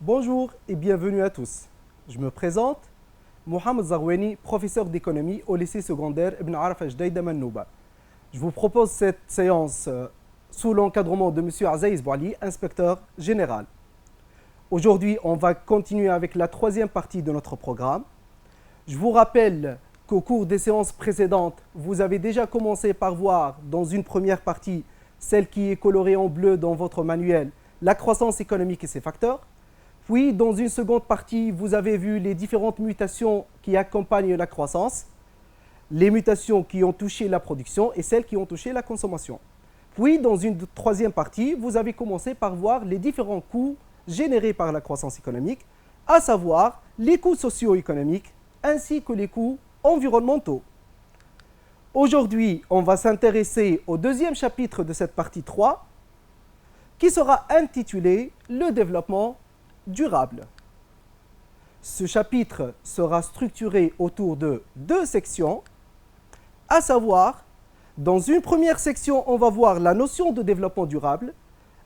Bonjour et bienvenue à tous. Je me présente, Mohamed Zaroueni, professeur d'économie au lycée secondaire Ibn Araf Jdeïda Mannouba. Je vous propose cette séance sous l'encadrement de M. Azaïs Bouali, inspecteur général. Aujourd'hui, on va continuer avec la troisième partie de notre programme. Je vous rappelle qu'au cours des séances précédentes, vous avez déjà commencé par voir dans une première partie, celle qui est colorée en bleu dans votre manuel, la croissance économique et ses facteurs. Puis, dans une seconde partie, vous avez vu les différentes mutations qui accompagnent la croissance, les mutations qui ont touché la production et celles qui ont touché la consommation. Puis, dans une troisième partie, vous avez commencé par voir les différents coûts générés par la croissance économique, à savoir les coûts socio-économiques ainsi que les coûts environnementaux. Aujourd'hui, on va s'intéresser au deuxième chapitre de cette partie 3 qui sera intitulé « Le développement durable ». Ce chapitre sera structuré autour de deux sections, à savoir, dans une première section, on va voir la notion de développement durable,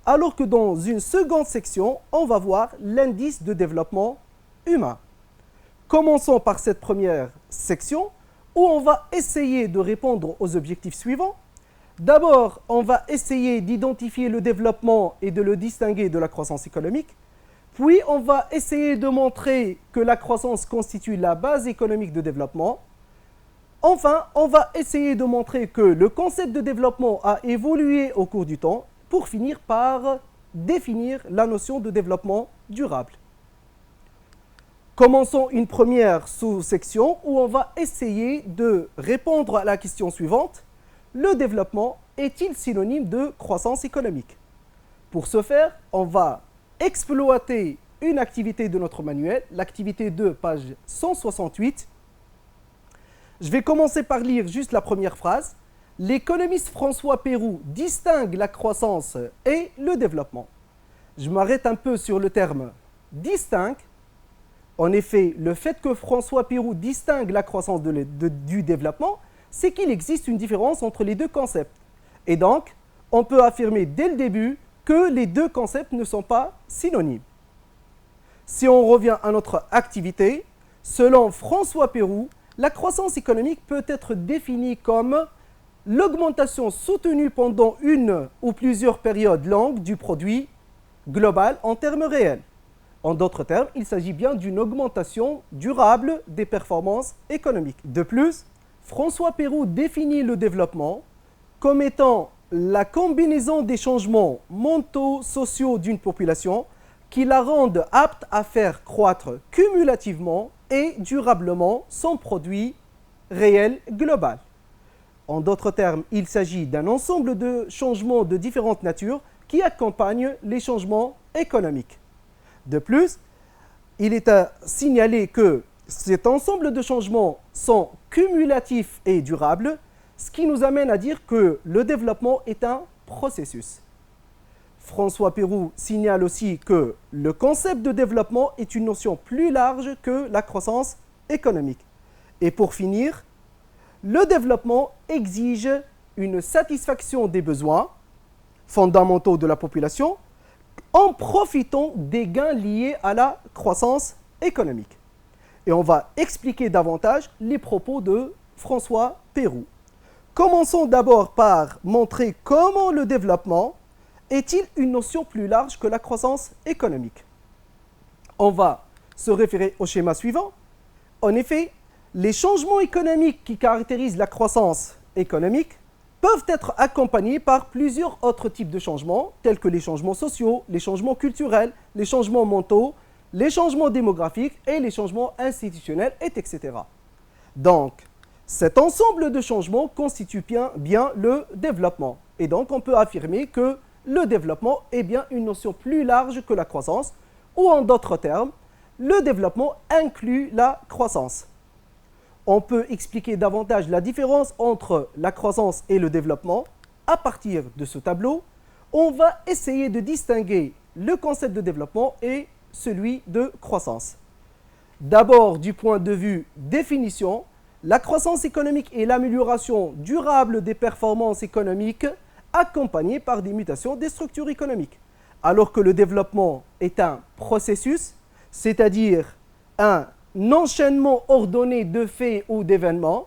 alors que dans une seconde section, on va voir l'indice de développement humain. Commençons par cette première section où on va essayer de répondre aux objectifs suivants. D'abord, on va essayer d'identifier le développement et de le distinguer de la croissance économique. Puis, on va essayer de montrer que la croissance constitue la base économique de développement. Enfin, on va essayer de montrer que le concept de développement a évolué au cours du temps pour finir par définir la notion de développement durable. Commençons une première sous-section où on va essayer de répondre à la question suivante. Le développement est-il synonyme de croissance économique? Pour ce faire, on va exploiter une activité de notre manuel, l'activité 2, page 168. Je vais commencer par lire juste la première phrase. L'économiste François Pérou distingue la croissance et le développement. Je m'arrête un peu sur le terme distingue. En effet, le fait que François Pérou distingue la croissance du développement, c'est qu'il existe une différence entre les deux concepts. Et donc, on peut affirmer dès le début que les deux concepts ne sont pas synonymes. Si on revient à notre activité, selon François Pérou, la croissance économique peut être définie comme l'augmentation soutenue pendant une ou plusieurs périodes longues du produit global en termes réels. En d'autres termes, il s'agit bien d'une augmentation durable des performances économiques. De plus, François Pérou définit le développement comme étant la combinaison des changements mentaux, sociaux d'une population qui la rendent apte à faire croître cumulativement et durablement son produit réel global. En d'autres termes, il s'agit d'un ensemble de changements de différentes natures qui accompagnent les changements économiques. De plus, il est à signaler que cet ensemble de changements sont cumulatifs et durables, ce qui nous amène à dire que le développement est un processus. François Pérou signale aussi que le concept de développement est une notion plus large que la croissance économique. Et pour finir, le développement exige une satisfaction des besoins fondamentaux de la population en profitant des gains liés à la croissance économique. Et on va expliquer davantage les propos de François Pérou. Commençons d'abord par montrer comment le développement est-il une notion plus large que la croissance économique. On va se référer au schéma suivant. En effet, les changements économiques qui caractérisent la croissance économique peuvent être accompagnés par plusieurs autres types de changements, tels que les changements sociaux, les changements culturels, les changements mentaux, les changements démographiques et les changements institutionnels, etc. Donc, cet ensemble de changements constitue bien le développement. Et donc, on peut affirmer que le développement est bien une notion plus large que la croissance, ou en d'autres termes, le développement inclut la croissance. On peut expliquer davantage la différence entre la croissance et le développement à partir de ce tableau. On va essayer de distinguer le concept de développement et celui de croissance. D'abord, du point de vue définition, la croissance économique est l'amélioration durable des performances économiques accompagnée par des mutations des structures économiques. alors que le développement est un processus, c'est-à-dire un enchaînement ordonné de faits ou d'événements,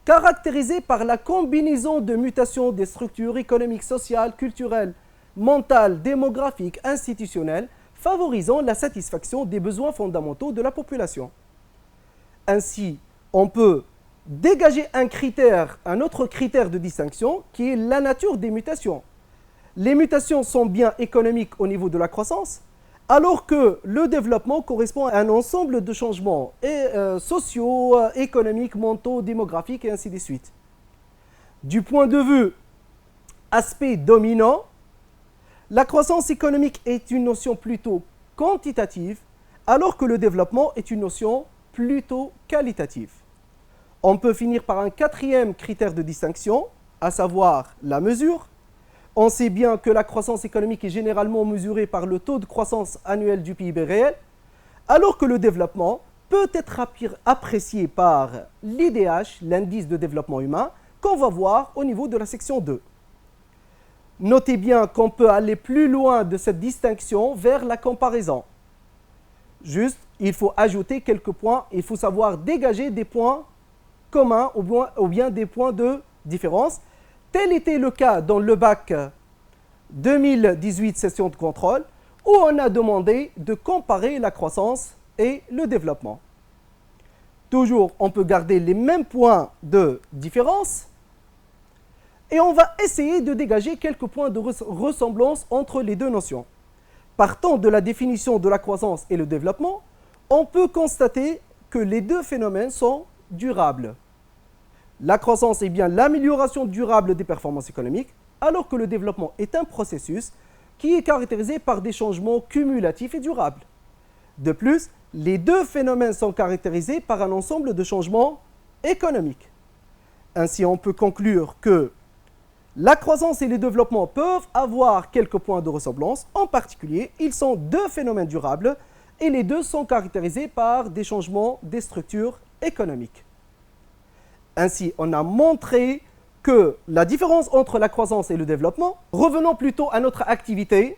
caractérisé par la combinaison de mutations des structures économiques, sociales, culturelles, mentales, démographiques, institutionnelles, favorisant la satisfaction des besoins fondamentaux de la population. Ainsi, on peut dégager un autre critère de distinction qui est la nature des mutations. Les mutations sont bien économiques au niveau de la croissance, alors que le développement correspond à un ensemble de changements sociaux, économiques, mentaux, démographiques et ainsi de suite. Du point de vue aspect dominant, la croissance économique est une notion plutôt quantitative, alors que le développement est une notion plutôt qualitative. On peut finir par un quatrième critère de distinction, à savoir la mesure. On sait bien que la croissance économique est généralement mesurée par le taux de croissance annuel du PIB réel, alors que le développement peut être apprécié par l'IDH, l'indice de développement humain, qu'on va voir au niveau de la section 2. Notez bien qu'on peut aller plus loin de cette distinction vers la comparaison. Juste, il faut ajouter quelques points, il faut savoir dégager des points communs ou bien des points de différence. Tel était le cas dans le bac 2018 session de contrôle, où on a demandé de comparer la croissance et le développement. Toujours, on peut garder les mêmes points de différence, et on va essayer de dégager quelques points de ressemblance entre les deux notions. Partant de la définition de la croissance et le développement, on peut constater que les deux phénomènes sont durables. La croissance est bien l'amélioration durable des performances économiques, alors que le développement est un processus qui est caractérisé par des changements cumulatifs et durables. De plus, les deux phénomènes sont caractérisés par un ensemble de changements économiques. Ainsi, on peut conclure que la croissance et le développement peuvent avoir quelques points de ressemblance. En particulier, ils sont deux phénomènes durables et les deux sont caractérisés par des changements des structures économiques. Ainsi, on a montré que la différence entre la croissance et le développement, revenons plutôt à notre activité,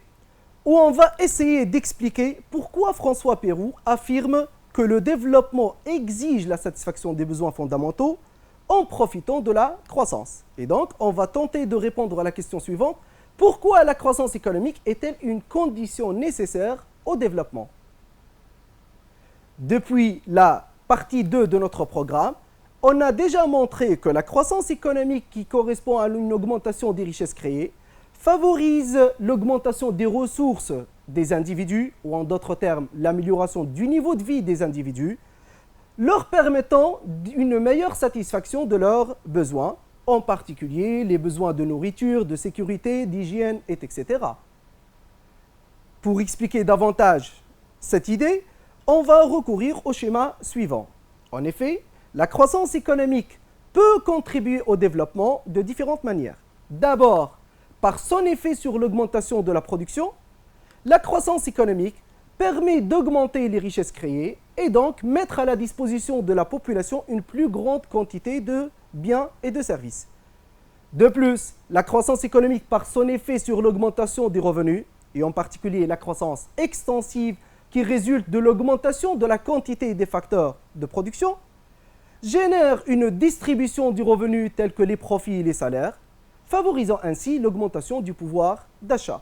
où on va essayer d'expliquer pourquoi François Pérou affirme que le développement exige la satisfaction des besoins fondamentaux en profitant de la croissance. Et donc, on va tenter de répondre à la question suivante. Pourquoi la croissance économique est-elle une condition nécessaire au développement? Depuis la partie 2 de notre programme, on a déjà montré que la croissance économique qui correspond à une augmentation des richesses créées favorise l'augmentation des ressources des individus, ou en d'autres termes, l'amélioration du niveau de vie des individus, leur permettant une meilleure satisfaction de leurs besoins, en particulier les besoins de nourriture, de sécurité, d'hygiène, etc. Pour expliquer davantage cette idée, on va recourir au schéma suivant. En effet, la croissance économique peut contribuer au développement de différentes manières. D'abord, par son effet sur l'augmentation de la production, la croissance économique permet d'augmenter les richesses créées et donc mettre à la disposition de la population une plus grande quantité de biens et de services. De plus, la croissance économique, par son effet sur l'augmentation des revenus, et en particulier la croissance extensive qui résulte de l'augmentation de la quantité des facteurs de production, génère une distribution du revenu telle que les profits et les salaires, favorisant ainsi l'augmentation du pouvoir d'achat.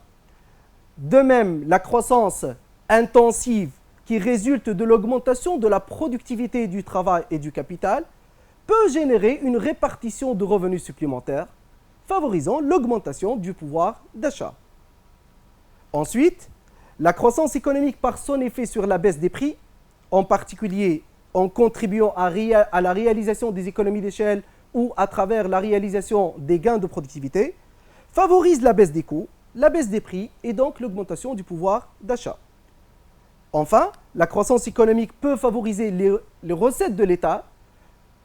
De même, la croissance intensive qui résulte de l'augmentation de la productivité du travail et du capital peut générer une répartition de revenus supplémentaires, favorisant l'augmentation du pouvoir d'achat. Ensuite, la croissance économique par son effet sur la baisse des prix, en particulier en contribuant à la réalisation des économies d'échelle ou à travers la réalisation des gains de productivité, favorise la baisse des coûts, la baisse des prix et donc l'augmentation du pouvoir d'achat. Enfin, la croissance économique peut favoriser les recettes de l'État,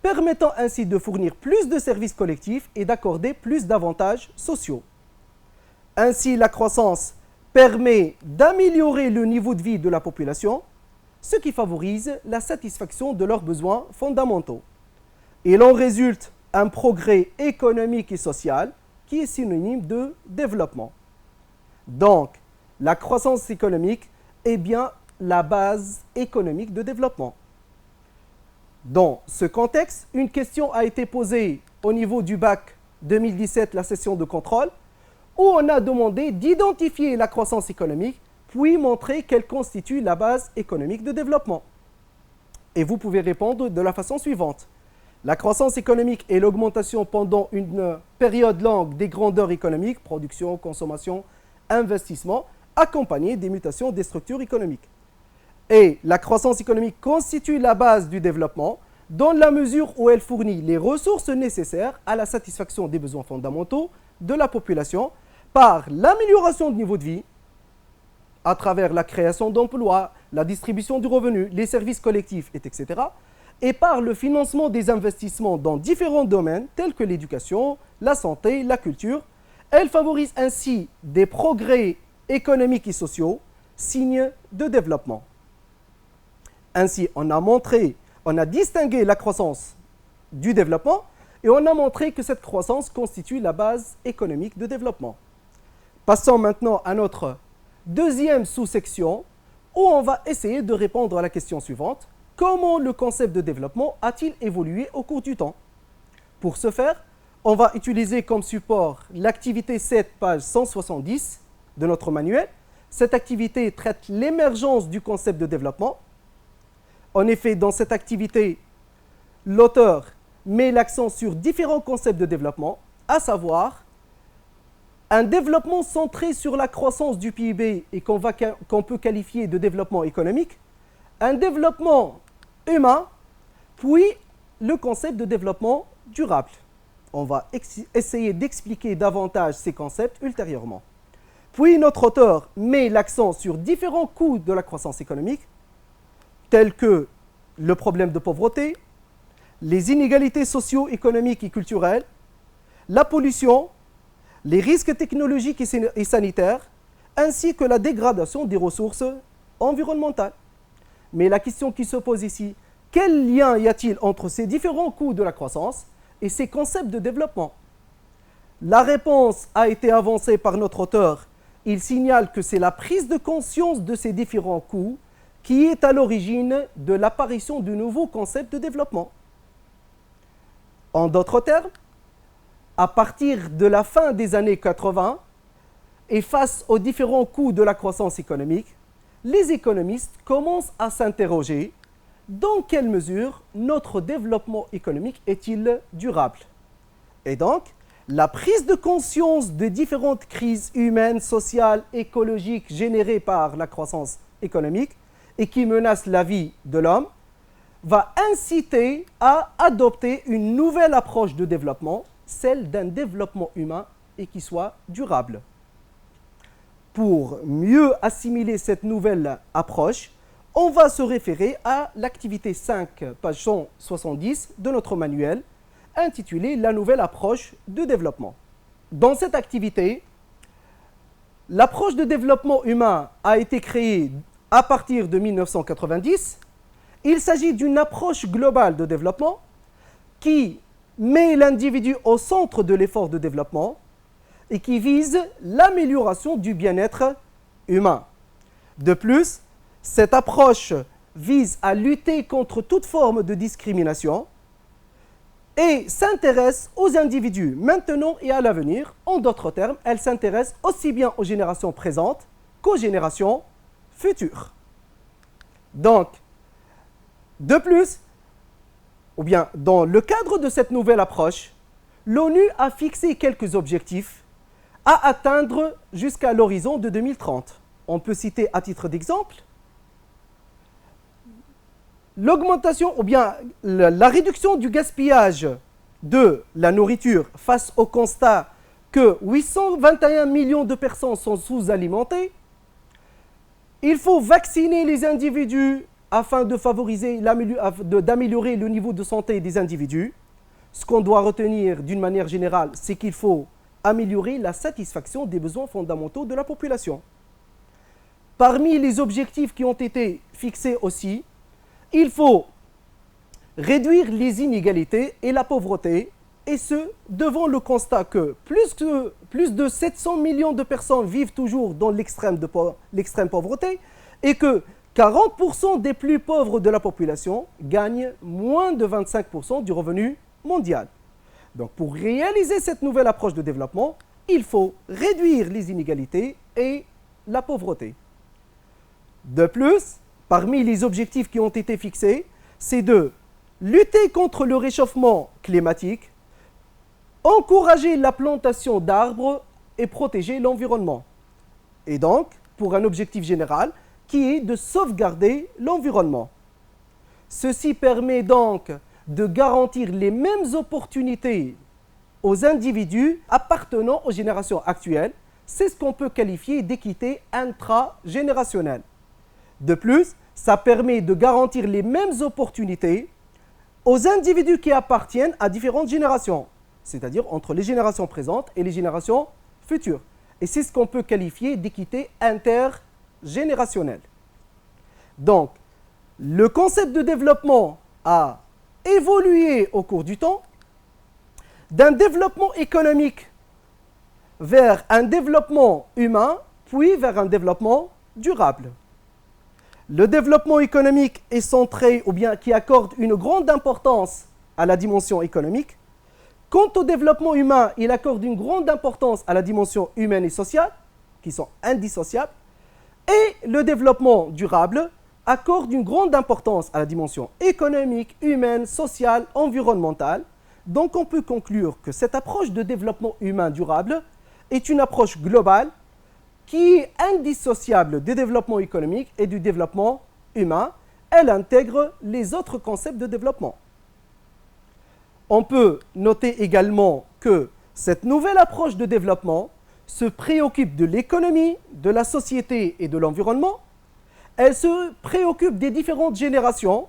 permettant ainsi de fournir plus de services collectifs et d'accorder plus d'avantages sociaux. Ainsi, la croissance permet d'améliorer le niveau de vie de la population, ce qui favorise la satisfaction de leurs besoins fondamentaux. Il en résulte un progrès économique et social qui est synonyme de développement. Donc, la croissance économique est bien la base économique de développement. Dans ce contexte, une question a été posée au niveau du bac 2017, la session de contrôle, où on a demandé d'identifier la croissance économique, puis montrer qu'elle constitue la base économique de développement. Et vous pouvez répondre de la façon suivante. La croissance économique est l'augmentation pendant une période longue des grandeurs économiques, production, consommation, investissement, accompagnée des mutations des structures économiques. Et la croissance économique constitue la base du développement dans la mesure où elle fournit les ressources nécessaires à la satisfaction des besoins fondamentaux de la population par l'amélioration du niveau de vie, à travers la création d'emplois, la distribution du revenu, les services collectifs, etc., et par le financement des investissements dans différents domaines tels que l'éducation, la santé, la culture. Elle favorise ainsi des progrès économiques et sociaux, signe de développement. Ainsi, on a distingué la croissance du développement et on a montré que cette croissance constitue la base économique de développement. Passons maintenant à notre deuxième sous-section où on va essayer de répondre à la question suivante. Comment le concept de développement a-t-il évolué au cours du temps? Pour ce faire, on va utiliser comme support l'activité 7, page 170 de notre manuel. Cette activité traite l'émergence du concept de développement. En effet, dans cette activité, l'auteur met l'accent sur différents concepts de développement, à savoir un développement centré sur la croissance du PIB et qu'on peut qualifier de développement économique, un développement humain, puis le concept de développement durable. On va essayer d'expliquer davantage ces concepts ultérieurement. Puis notre auteur met l'accent sur différents coûts de la croissance économique, tels que le problème de pauvreté, les inégalités socio-économiques et culturelles, la pollution, les risques technologiques et sanitaires, ainsi que la dégradation des ressources environnementales. Mais la question qui se pose ici, quel lien y a-t-il entre ces différents coûts de la croissance et ces concepts de développement? La réponse a été avancée par notre auteur. Il signale que c'est la prise de conscience de ces différents coûts qui est à l'origine de l'apparition du nouveau concept de développement. En d'autres termes, à partir de la fin des années 80 et face aux différents coûts de la croissance économique, les économistes commencent à s'interroger dans quelle mesure notre développement économique est-il durable. Et donc, la prise de conscience des différentes crises humaines, sociales, écologiques générées par la croissance économique et qui menacent la vie de l'homme va inciter à adopter une nouvelle approche de développement, celle d'un développement humain et qui soit durable. Pour mieux assimiler cette nouvelle approche, on va se référer à l'activité 5, page 170 de notre manuel, intitulée « La nouvelle approche de développement ». Dans cette activité, l'approche de développement humain a été créée à partir de 1990. Il s'agit d'une approche globale de développement qui met l'individu au centre de l'effort de développement et qui vise l'amélioration du bien-être humain. De plus, cette approche vise à lutter contre toute forme de discrimination et s'intéresse aux individus maintenant et à l'avenir. En d'autres termes, elle s'intéresse aussi bien aux générations présentes qu'aux générations futures. Donc, de plus, ou bien dans le cadre de cette nouvelle approche, l'ONU a fixé quelques objectifs à atteindre jusqu'à l'horizon de 2030. On peut citer à titre d'exemple l'augmentation ou bien la réduction du gaspillage de la nourriture face au constat que 821 millions de personnes sont sous-alimentées. Il faut vacciner les individus afin de favoriser, d'améliorer le niveau de santé des individus. Ce qu'on doit retenir d'une manière générale, c'est qu'il faut améliorer la satisfaction des besoins fondamentaux de la population. Parmi les objectifs qui ont été fixés aussi, il faut réduire les inégalités et la pauvreté et ce, devant le constat que plus de 700 millions de personnes vivent toujours dans l'extrême pauvreté et que 40% des plus pauvres de la population gagnent moins de 25% du revenu mondial. Donc pour réaliser cette nouvelle approche de développement, il faut réduire les inégalités et la pauvreté. De plus, parmi les objectifs qui ont été fixés, c'est de lutter contre le réchauffement climatique, encourager la plantation d'arbres et protéger l'environnement. Et donc, pour un objectif général, qui est de sauvegarder l'environnement. Ceci permet donc de garantir les mêmes opportunités aux individus appartenant aux générations actuelles. C'est ce qu'on peut qualifier d'équité intragénérationnelle. De plus, ça permet de garantir les mêmes opportunités aux individus qui appartiennent à différentes générations, c'est-à-dire entre les générations présentes et les générations futures. Et c'est ce qu'on peut qualifier d'équité intergénérationnelle. Donc, le concept de développement a évolué au cours du temps d'un développement économique vers un développement humain, puis vers un développement durable. Le développement économique est centré, ou bien qui accorde une grande importance à la dimension économique. Quant au développement humain, il accorde une grande importance à la dimension humaine et sociale, qui sont indissociables. Et le développement durable accorde une grande importance à la dimension économique, humaine, sociale, environnementale. Donc on peut conclure que cette approche de développement humain durable est une approche globale qui est indissociable du développement économique et du développement humain. Elle intègre les autres concepts de développement. On peut noter également que cette nouvelle approche de développement se préoccupe de l'économie, de la société et de l'environnement. Elle se préoccupe des différentes générations.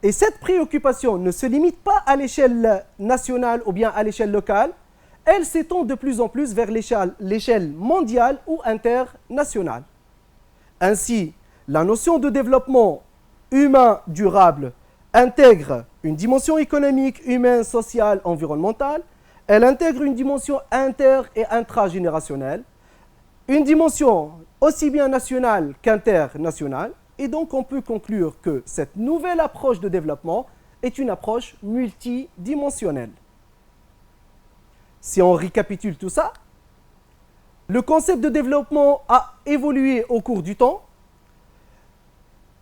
Et cette préoccupation ne se limite pas à l'échelle nationale ou bien à l'échelle locale. Elle s'étend de plus en plus vers l'échelle mondiale ou internationale. Ainsi, la notion de développement humain durable intègre une dimension économique, humaine, sociale, environnementale. Elle intègre une dimension inter- et intragénérationnelle, une dimension aussi bien nationale qu'internationale. Et donc, on peut conclure que cette nouvelle approche de développement est une approche multidimensionnelle. Si on récapitule tout ça, le concept de développement a évolué au cours du temps,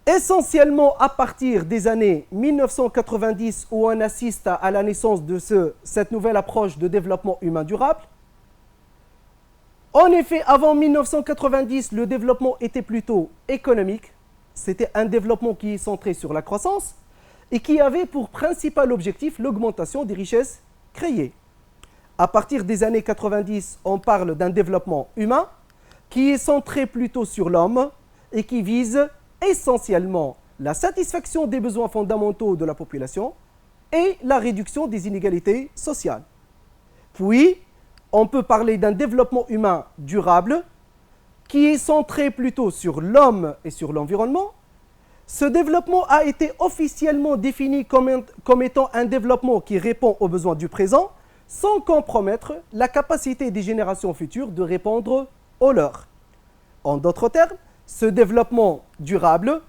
essentiellement à partir des années 1990 où on assiste à la naissance de cette nouvelle approche de développement humain durable. En effet, avant 1990, le développement était plutôt économique. C'était un développement qui est centré sur la croissance et qui avait pour principal objectif l'augmentation des richesses créées. À partir des années 90, on parle d'un développement humain qui est centré plutôt sur l'homme et qui vise essentiellement la satisfaction des besoins fondamentaux de la population et la réduction des inégalités sociales. Puis, on peut parler d'un développement humain durable qui est centré plutôt sur l'homme et sur l'environnement. Ce développement a été officiellement défini comme étant un développement qui répond aux besoins du présent sans compromettre la capacité des générations futures de répondre aux leurs. En d'autres termes, ce développement durable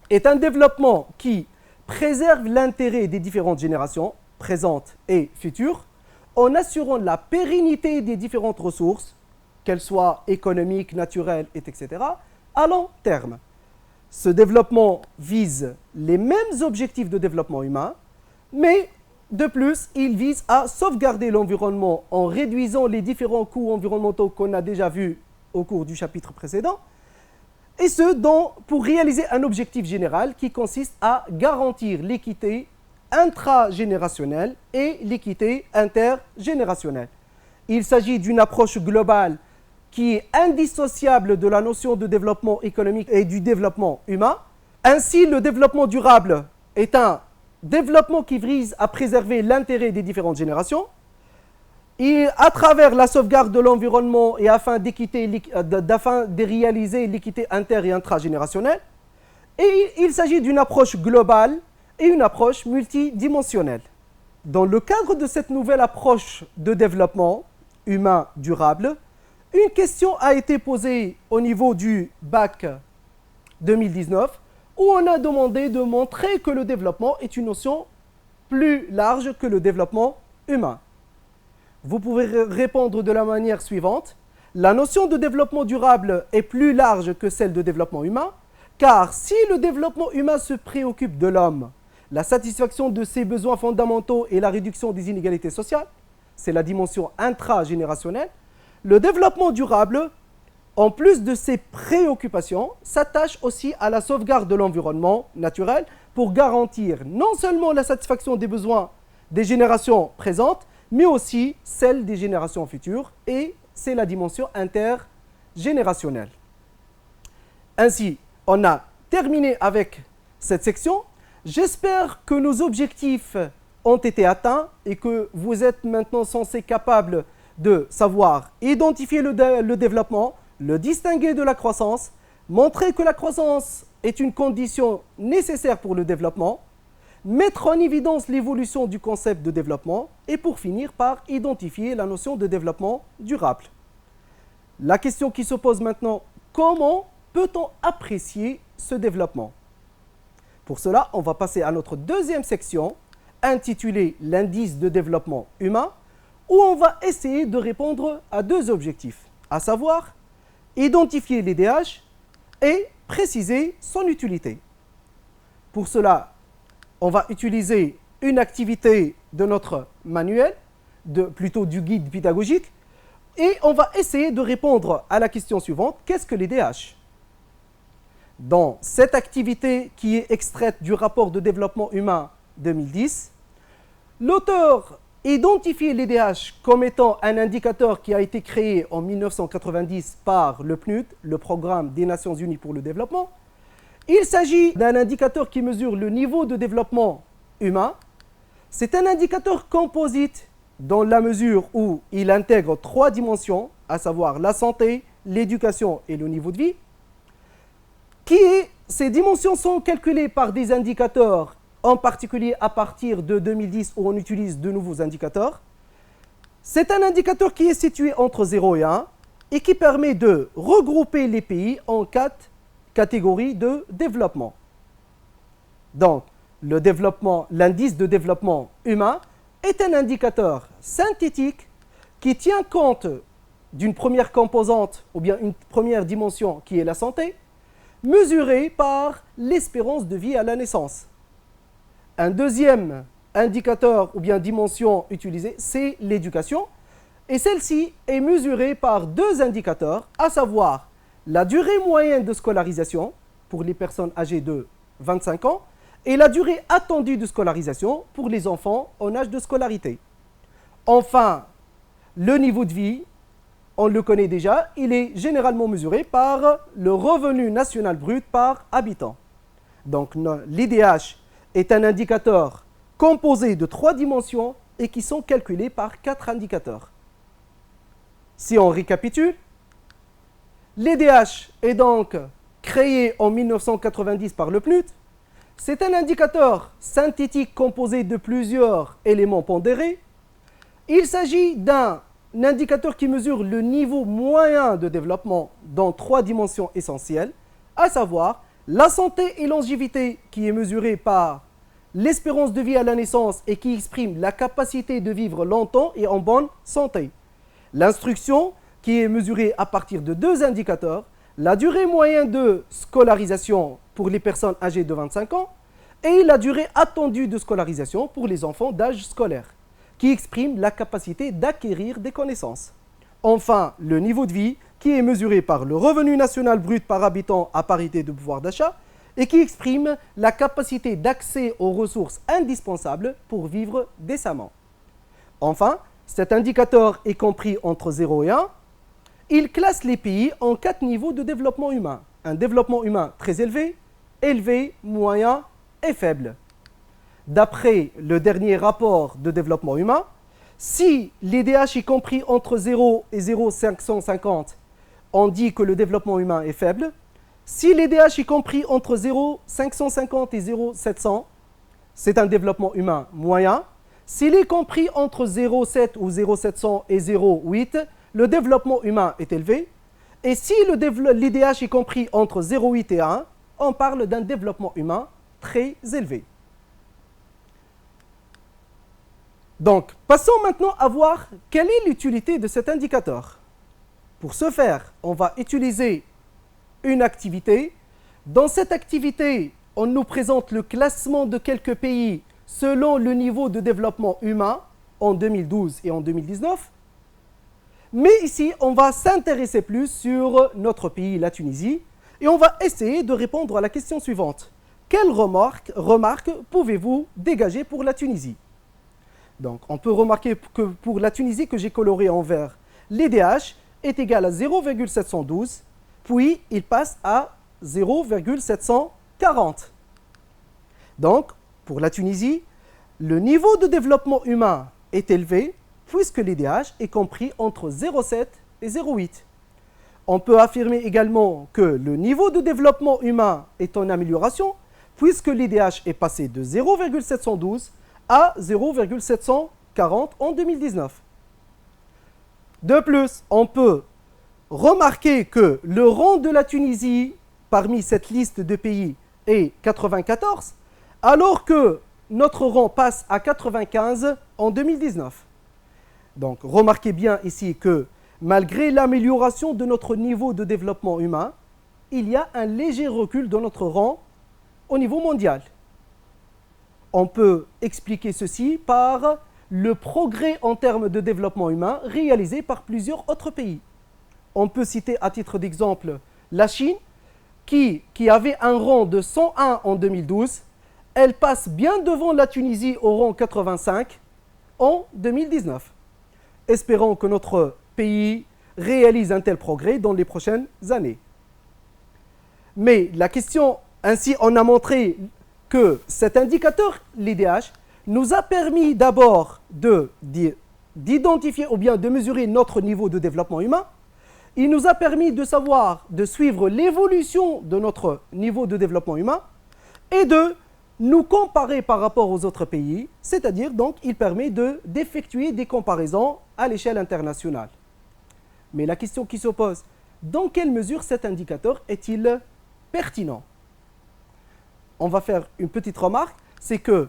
est un développement qui préserve l'intérêt des différentes générations, présentes et futures, en assurant la pérennité des différentes ressources, qu'elles soient économiques, naturelles, etc., à long terme. Ce développement vise les mêmes objectifs de développement humain, mais de plus, il vise à sauvegarder l'environnement en réduisant les différents coûts environnementaux qu'on a déjà vus au cours du chapitre précédent, et ce, pour réaliser un objectif général qui consiste à garantir l'équité intragénérationnelle et l'équité intergénérationnelle. Il s'agit d'une approche globale qui est indissociable de la notion de développement économique et du développement humain. Ainsi, le développement durable est un développement qui vise à préserver l'intérêt des différentes générations, et à travers la sauvegarde de l'environnement et afin de réaliser l'équité inter- et intragénérationnelle. Et il s'agit d'une approche globale et une approche multidimensionnelle. dans le cadre de cette nouvelle approche de développement humain durable, une question a été posée au niveau du bac 2019 où on a demandé de montrer que le développement est une notion plus large que le développement humain. Vous pouvez répondre de la manière suivante. La notion de développement durable est plus large que celle de développement humain, car si le développement humain se préoccupe de l'homme, la satisfaction de ses besoins fondamentaux et la réduction des inégalités sociales, c'est la dimension intragénérationnelle, le développement durable, en plus de ses préoccupations, s'attache aussi à la sauvegarde de l'environnement naturel pour garantir non seulement la satisfaction des besoins des générations présentes, mais aussi celle des générations futures, et c'est la dimension intergénérationnelle. Ainsi, on a terminé avec cette section. J'espère que nos objectifs ont été atteints et que vous êtes maintenant censés capables de savoir identifier le développement, le distinguer de la croissance, montrer que la croissance est une condition nécessaire pour le développement, mettre en évidence l'évolution du concept de développement et pour finir par identifier la notion de développement durable. La question qui se pose maintenant, comment peut-on apprécier ce développement? Pour cela, on va passer à notre deuxième section intitulée l'indice de développement humain, où on va essayer de répondre à deux objectifs, à savoir identifier l'IDH et préciser son utilité. Pour cela, on va utiliser une activité de notre manuel, plutôt du guide pédagogique, et on va essayer de répondre à la question suivante, qu'est-ce que l'IDH? Dans cette activité qui est extraite du rapport de développement humain 2010, l'auteur identifie l'IDH comme étant un indicateur qui a été créé en 1990 par le PNUD, le Programme des Nations Unies pour le développement. Il s'agit d'un indicateur qui mesure le niveau de développement humain. C'est un indicateur composite dans la mesure où il intègre trois dimensions, à savoir la santé, l'éducation et le niveau de vie. Ces dimensions sont calculées par des indicateurs, en particulier à partir de 2010 où on utilise de nouveaux indicateurs. C'est un indicateur qui est situé entre 0 et 1 et qui permet de regrouper les pays en 4 catégories de développement. Donc, l'indice de développement humain est un indicateur synthétique qui tient compte d'une première composante ou bien une première dimension qui est la santé, mesurée par l'espérance de vie à la naissance. Un deuxième indicateur ou bien dimension utilisée, c'est l'éducation. Et celle-ci est mesurée par deux indicateurs, à savoir la durée moyenne de scolarisation pour les personnes âgées de 25 ans et la durée attendue de scolarisation pour les enfants en âge de scolarité. Enfin, le niveau de vie, on le connaît déjà, il est généralement mesuré par le revenu national brut par habitant. Donc l'IDH est un indicateur composé de 3 dimensions et qui sont calculés par 4 indicateurs. Si on récapitule, l'IDH est donc créé en 1990 par le PNUD. C'est un indicateur synthétique composé de plusieurs éléments pondérés. Il s'agit d'un indicateur qui mesure le niveau moyen de développement dans 3 dimensions essentielles, à savoir la santé et longévité qui est mesurée par l'espérance de vie à la naissance et qui exprime la capacité de vivre longtemps et en bonne santé. L'instruction qui est mesurée à partir de 2 indicateurs, la durée moyenne de scolarisation pour les personnes âgées de 25 ans et la durée attendue de scolarisation pour les enfants d'âge scolaire, qui exprime la capacité d'acquérir des connaissances. Enfin, le niveau de vie qui est mesuré par le revenu national brut par habitant à parité de pouvoir d'achat et qui exprime la capacité d'accès aux ressources indispensables pour vivre décemment. Enfin, cet indicateur est compris entre 0 et 1. Il classe les pays en 4 niveaux de développement humain. Un développement humain très élevé, élevé, moyen et faible. D'après le dernier rapport de développement humain, si l'IDH est compris entre 0 et 0,550, on dit que le développement humain est faible. Si l'IDH est compris entre 0,550 et 0,700, c'est un développement humain moyen. s'il est compris entre 0,7 ou 0,700 et 0,8, le développement humain est élevé. Et si l'IDH est compris entre 0,8 et 1, on parle d'un développement humain très élevé. Donc, passons maintenant à voir quelle est l'utilité de cet indicateur. Pour ce faire, on va utiliser une activité. Dans cette activité, on nous présente le classement de quelques pays selon le niveau de développement humain en 2012 et en 2019. Mais ici, on va s'intéresser plus sur notre pays, la Tunisie, et on va essayer de répondre à la question suivante. Quelles remarques pouvez-vous dégager pour la Tunisie? Donc, on peut remarquer que pour la Tunisie, que j'ai coloré en vert, l'IDH est égal à 0,712, puis il passe à 0,740. Donc, pour la Tunisie, le niveau de développement humain est élevé puisque l'IDH est compris entre 0,7 et 0,8. On peut affirmer également que le niveau de développement humain est en amélioration puisque l'IDH est passé de 0,712 à 0,740 en 2019. De plus, on peut remarquer que le rang de la Tunisie parmi cette liste de pays est 94, alors que notre rang passe à 95 en 2019. Donc, remarquez bien ici que malgré l'amélioration de notre niveau de développement humain, il y a un léger recul de notre rang au niveau mondial. On peut expliquer ceci par le progrès en termes de développement humain réalisé par plusieurs autres pays. On peut citer à titre d'exemple la Chine, qui avait un rang de 101 en 2012. Elle passe bien devant la Tunisie au rang 85 en 2019. Espérons que notre pays réalise un tel progrès dans les prochaines années. Mais la question, ainsi on a montré que cet indicateur, l'IDH, nous a permis d'abord d'identifier ou bien de mesurer notre niveau de développement humain. Il nous a permis de savoir, de suivre l'évolution de notre niveau de développement humain et de nous comparer par rapport aux autres pays, c'est-à-dire donc il permet d'effectuer des comparaisons à l'échelle internationale. Mais la question qui se pose, dans quelle mesure cet indicateur est-il pertinent? On va faire une petite remarque, c'est que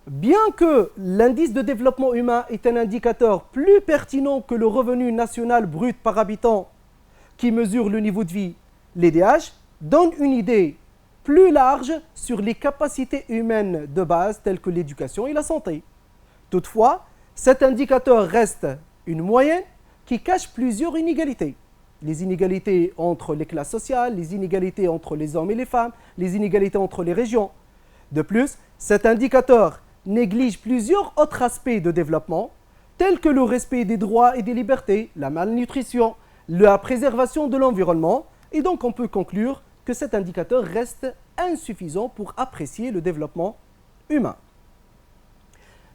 bien que l'indice de développement humain est un indicateur plus pertinent que le revenu national brut par habitant qui mesure le niveau de vie, l'IDH donne une idée plus large sur les capacités humaines de base telles que l'éducation et la santé. Toutefois, cet indicateur reste une moyenne qui cache plusieurs inégalités. Les inégalités entre les classes sociales, les inégalités entre les hommes et les femmes, les inégalités entre les régions. De plus, cet indicateur néglige plusieurs autres aspects de développement, tels que le respect des droits et des libertés, la malnutrition, la préservation de l'environnement, et donc on peut conclure que cet indicateur reste insuffisant pour apprécier le développement humain.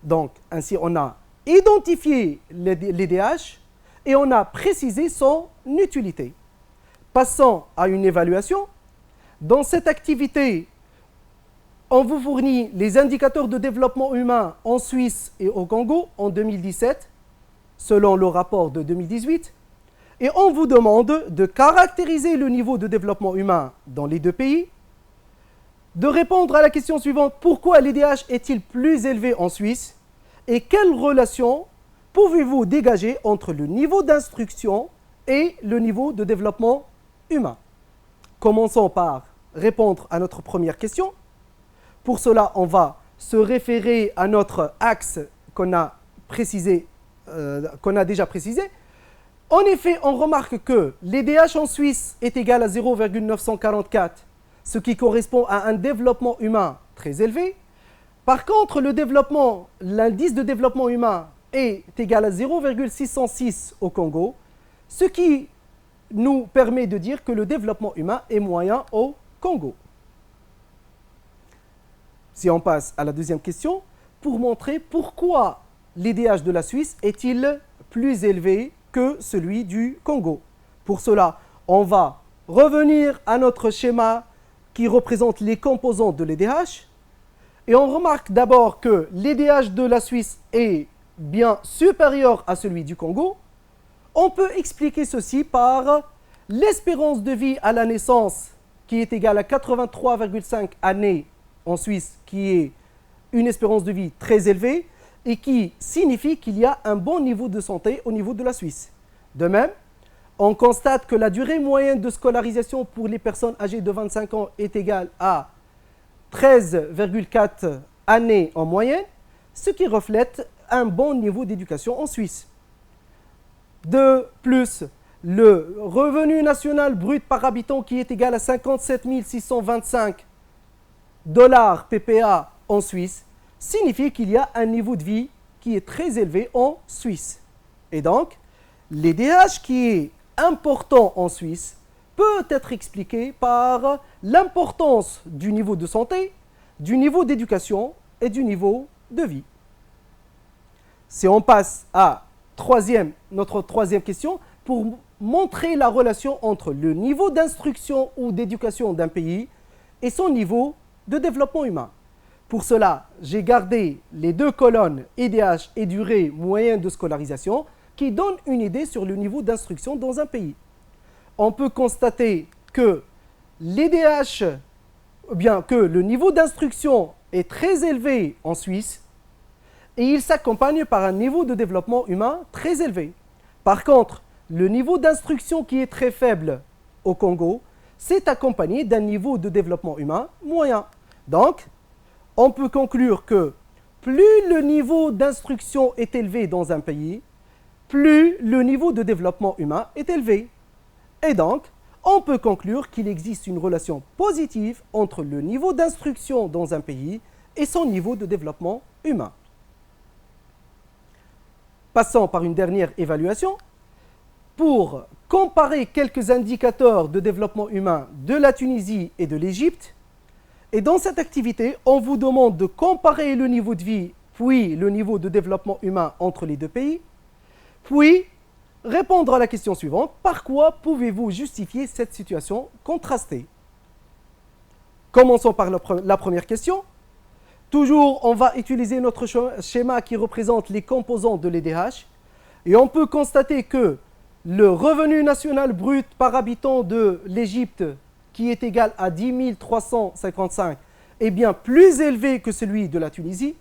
Donc, ainsi, on a identifié l'IDH et on a précisé son utilité. Passons à une évaluation. Dans cette activité, on vous fournit les indicateurs de développement humain en Suisse et au Congo en 2017, selon le rapport de 2018. Et on vous demande de caractériser le niveau de développement humain dans les deux pays, de répondre à la question suivante, pourquoi l'IDH est-il plus élevé en Suisse et quelle relation pouvez-vous dégager entre le niveau d'instruction et le niveau de développement humain? Commençons par répondre à notre première question. Pour cela, on va se référer à notre axe qu'on a déjà précisé. En effet, on remarque que l'IDH en Suisse est égal à 0,944, ce qui correspond à un développement humain très élevé. Par contre, l'indice de développement humain est égal à 0,606 au Congo, ce qui nous permet de dire que le développement humain est moyen au Congo. Si on passe à la deuxième question, pour montrer pourquoi l'IDH de la Suisse est-il plus élevé que celui du Congo. Pour cela, on va revenir à notre schéma qui représente les composants de l'IDH Et on remarque d'abord que l'IDH de la Suisse est bien supérieur à celui du Congo. On peut expliquer ceci par l'espérance de vie à la naissance qui est égale à 83,5 années en Suisse, qui est une espérance de vie très élevée et qui signifie qu'il y a un bon niveau de santé au niveau de la Suisse. De même, on constate que la durée moyenne de scolarisation pour les personnes âgées de 25 ans est égale à 13,4 années en moyenne, ce qui reflète un bon niveau d'éducation en Suisse. De plus, le revenu national brut par habitant qui est égal à 57 625 $ PPA en Suisse signifie qu'il y a un niveau de vie qui est très élevé en Suisse. Et donc, l'IDH qui est important en Suisse peut être expliqué par l'importance du niveau de santé, du niveau d'éducation et du niveau de vie. Si on passe à notre troisième question, pour montrer la relation entre le niveau d'instruction ou d'éducation d'un pays et son niveau de développement humain. Pour cela, j'ai gardé les deux colonnes IDH et durée moyenne de scolarisation qui donnent une idée sur le niveau d'instruction dans un pays. On peut constater que l'IDH, bien que le niveau d'instruction est très élevé en Suisse et il s'accompagne par un niveau de développement humain très élevé. Par contre, le niveau d'instruction qui est très faible au Congo s'est accompagné d'un niveau de développement humain moyen. Donc, on peut conclure que plus le niveau d'instruction est élevé dans un pays, plus le niveau de développement humain est élevé. Et donc, on peut conclure qu'il existe une relation positive entre le niveau d'instruction dans un pays et son niveau de développement humain. Passons par une dernière évaluation. Pour comparer quelques indicateurs de développement humain de la Tunisie et de l'Égypte, et dans cette activité, on vous demande de comparer le niveau de vie puis le niveau de développement humain entre les deux pays, puis répondre à la question suivante, par quoi pouvez-vous justifier cette situation contrastée? Commençons par la première question. Toujours, on va utiliser notre schéma qui représente les composants de l'IDH et on peut constater que le revenu national brut par habitant de l'Égypte, qui est égal à 10 355, est bien plus élevé que celui de la Tunisie,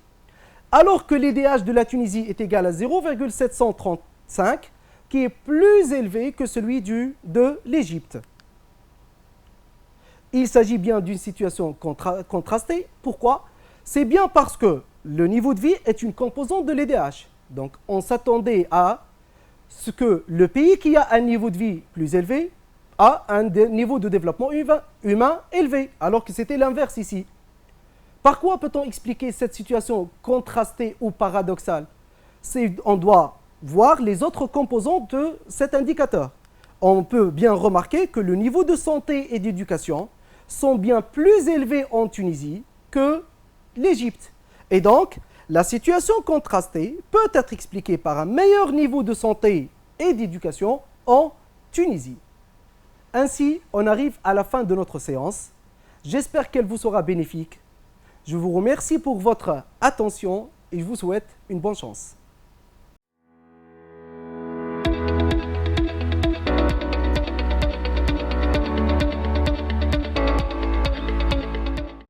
alors que l'IDH de la Tunisie est égal à 0,735, qui est plus élevé que celui de l'Égypte. Il s'agit bien d'une situation contrastée. Pourquoi? C'est bien parce que le niveau de vie est une composante de l'IDH. Donc, on s'attendait à ce que le pays qui a un niveau de vie plus élevé a un niveau de développement humain élevé, alors que c'était l'inverse ici. Par quoi peut-on expliquer cette situation contrastée ou paradoxale? On doit voir les autres composants de cet indicateur. On peut bien remarquer que le niveau de santé et d'éducation sont bien plus élevés en Tunisie que l'Égypte. Et donc, la situation contrastée peut être expliquée par un meilleur niveau de santé et d'éducation en Tunisie. Ainsi, on arrive à la fin de notre séance. J'espère qu'elle vous sera bénéfique. Je vous remercie pour votre attention et je vous souhaite une bonne chance.